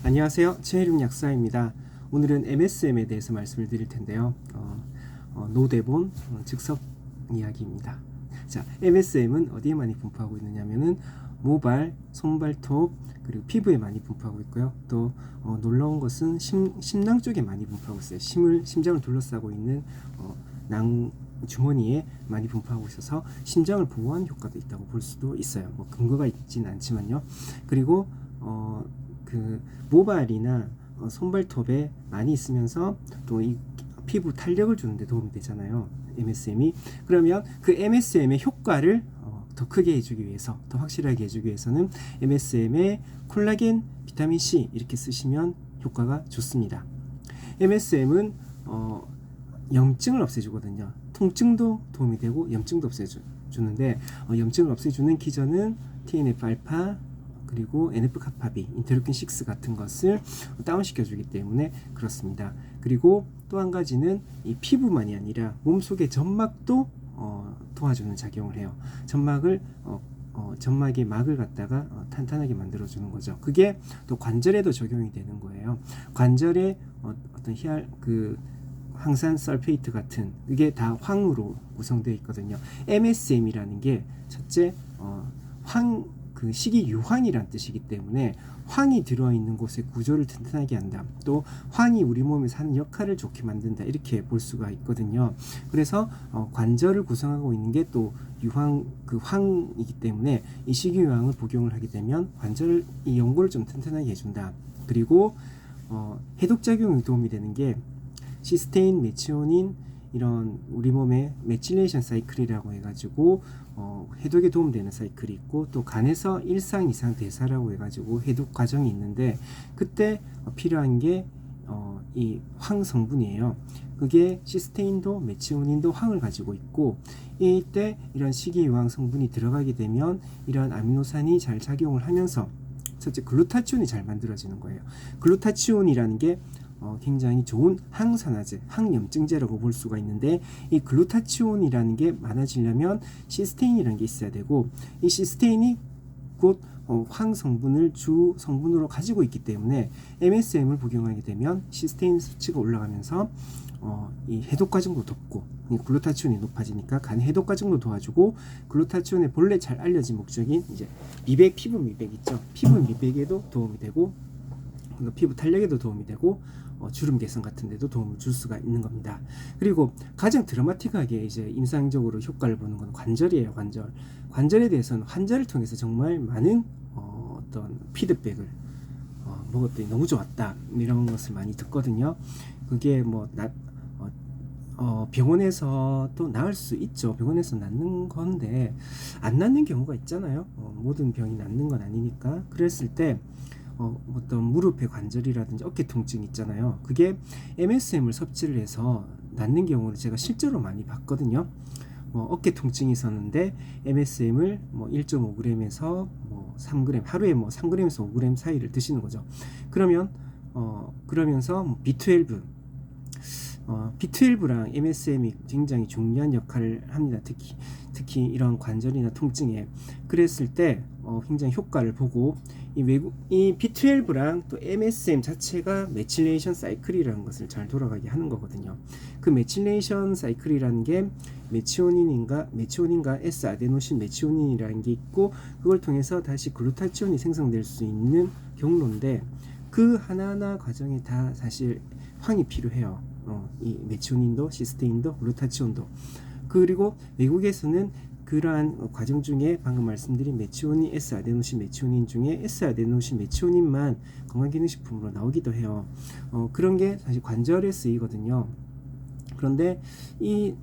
안녕하세요. 최혜룡 약사입니다. 오늘은 MSM에 대해서 말씀을 드릴 텐데요. 노대본 즉석 이야기입니다. 자, MSM은 어디에 많이 분포하고 있느냐면은 모발, 손발톱, 그리고 피부에 많이 분포하고 있고요. 또 놀라운 것은 심낭 쪽에 많이 분포하고 있어요. 심장을 둘러싸고 있는 낭 주머니에 많이 분포하고 있어서 심장을 보호하는 효과도 있다고 볼 수도 있어요. 뭐 근거가 있지는 않지만요. 그리고 그 모발이나 손발톱에 많이 있으면서 또 이 피부 탄력을 주는데 도움이 되잖아요. MSM이. 그러면 그 MSM의 효과를 더 크게 해주기 위해서, 더 확실하게 해주기 위해서는 MSM의 콜라겐, 비타민 C 이렇게 쓰시면 효과가 좋습니다. MSM은 염증을 없애주거든요. 통증도 도움이 되고 염증도 없애주는데 염증을 없애주는 기전은 TNF-알파 그리고 NF-카파비, 인터루킨 6 같은 것을 다운시켜주기 때문에 그렇습니다. 그리고 또 한 가지는 이 피부만이 아니라 몸속의 점막도 도와주는 작용을 해요. 점막의 막을 갖다가 탄탄하게 만들어주는 거죠. 그게 또 관절에도 적용이 되는 거예요. 관절에 어떤 황산 설페이트 같은 이게 다 황으로 구성되어 있거든요. MSM이라는 게 첫째 그 식이유황이란 뜻이기 때문에 황이 들어있는 곳의 구조를 튼튼하게 한다. 또 황이 우리 몸에서 하는 역할을 좋게 만든다. 이렇게 볼 수가 있거든요. 그래서 관절을 구성하고 있는 게 또 황이기 때문에 이 식이유황을 복용을 하게 되면 관절 이 연골을 좀 튼튼하게 해준다. 그리고 해독작용이 도움이 되는 게 시스테인, 메치오닌 이런 우리 몸의 메칠레이션 사이클이라고 해가지고 해독에 도움되는 사이클이 있고 또 간에서 1상 2상 대사라고 해가지고 해독 과정이 있는데 그때 필요한 게 이 황 성분이에요. 그게 시스테인도 메치오닌도 황을 가지고 있고 이때 이런 식이유황 성분이 들어가게 되면 이런 아미노산이 잘 작용을 하면서 첫째 글루타치온이 잘 만들어지는 거예요. 글루타치온이라는 게 굉장히 좋은 항산화제, 항염증제라고 볼 수가 있는데 이 글루타치온이라는 게 많아지려면 시스테인이라는 게 있어야 되고 이 시스테인이 곧 황 성분을 주 성분으로 가지고 있기 때문에 MSM을 복용하게 되면 시스테인 수치가 올라가면서 이 해독 과정도 돕고 글루타치온이 높아지니까 간 해독 과정도 도와주고 글루타치온의 본래 잘 알려진 목적인 이제 미백, 피부 미백 있죠. 피부 미백에도 도움이 되고 피부 탄력에도 도움이 되고 주름 개선 같은 데도 도움을 줄 수가 있는 겁니다. 그리고 가장 드라마틱하게 이제 임상적으로 효과를 보는 건 관절이에요. 관절에 대해서는 환자를 통해서 정말 많은 어떤 피드백을 먹었더니 너무 좋았다 이런 것을 많이 듣거든요. 그게 뭐 병원에서 또 나을 수 있죠. 병원에서 낫는 건데 안 낫는 경우가 있잖아요. 모든 병이 낫는 건 아니니까. 그랬을 때 어떤 무릎의 관절이라든지 어깨 통증 있잖아요. 그게 MSM을 섭취를 해서 낫는 경우를 제가 실제로 많이 봤거든요. 어깨 통증이 있었는데 MSM을 1.5g에서 3g 하루에 3g에서 5g 사이를 드시는 거죠. 그러면서 B12랑 MSM이 굉장히 중요한 역할을 합니다. 특히 이런 관절이나 통증에 그랬을 때 굉장히 효과를 보고 이 B12랑 또 MSM 자체가 메칠레이션 사이클이라는 것을 잘 돌아가게 하는 거거든요. 그 메칠레이션 사이클이라는 게 메치오닌인가 S아데노신 메치오닌이라는 게 있고 그걸 통해서 다시 글루타치온이 생성될 수 있는 경로인데 그 하나하나 과정에 다 사실 황이 필요해요. 이 메치오닌도 시스테인도 글루타치온도. 그리고 외국에서는 그러한 과정 중에 방금 말씀드린 메치오닌, S아데노신 메치오닌 중에 S아데노신 메치오닌만 건강기능식품으로 나오기도 해요. 그런 게 사실 관절에 쓰이거든요. 그런데 이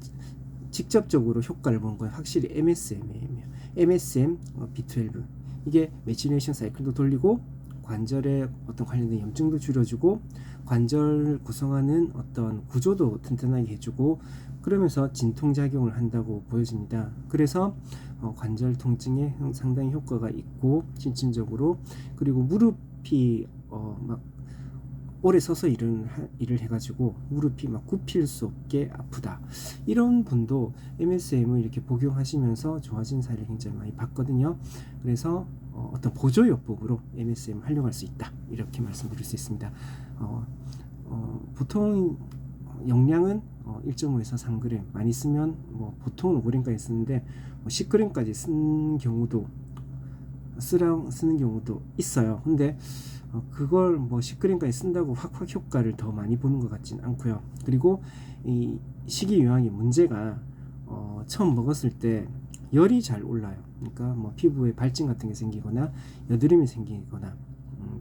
직접적으로 효과를 본 건 확실히 MSM이에요. MSM, B12 이게 메치네이션 사이클도 돌리고 관절에 어떤 관련된 염증도 줄여주고 관절을 구성하는 어떤 구조도 튼튼하게 해주고 그러면서 진통작용을 한다고 보여집니다. 그래서 관절 통증에 상당히 효과가 있고 심층적으로 그리고 무릎이 오래 서서 일을 해가지고 무릎이 막 굽힐 수 없게 아프다. 이런 분도 MSM을 이렇게 복용하시면서 좋아진 사례를 굉장히 많이 봤거든요. 그래서 어떤 보조요법으로 MSM 활용할 수 있다. 이렇게 말씀드릴 수 있습니다. 보통 용량은 1.5에서 3g, 많이 쓰면 보통은 5g까지 쓰는데 10g까지 쓰는 경우도 쓰는 경우도 있어요. 근데 그걸 10g까지 쓴다고 확 효과를 더 많이 보는 것 같진 않고요. 그리고 이 식이요양의 문제가 처음 먹었을 때 열이 잘 올라요. 그러니까 피부에 발진 같은 게 생기거나 여드름이 생기거나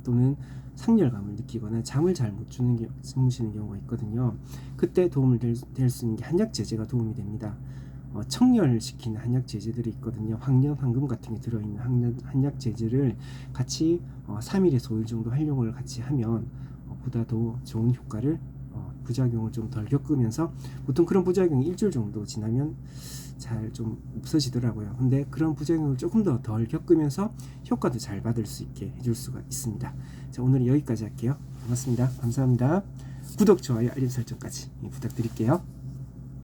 또는 상열감을 느끼거나 잠을 잘 못 주무시는 경우가 있거든요. 그때 도움을 될 수 있는 게 한약 제제가 도움이 됩니다. 청열시키는 한약 제제들이 있거든요. 황련, 황금 같은 게 들어있는 한약 제제를 같이 3일에서 5일 정도 활용을 같이 하면 보다 더 좋은 효과를 부작용을 좀 덜 겪으면서, 보통 그런 부작용이 일주일 정도 지나면 잘 좀 없어지더라고요. 근데 그런 부작용을 조금 더 덜 겪으면서 효과도 잘 받을 수 있게 해줄 수가 있습니다. 자, 오늘은 여기까지 할게요. 고맙습니다. 감사합니다. 구독, 좋아요, 알림 설정까지 부탁드릴게요.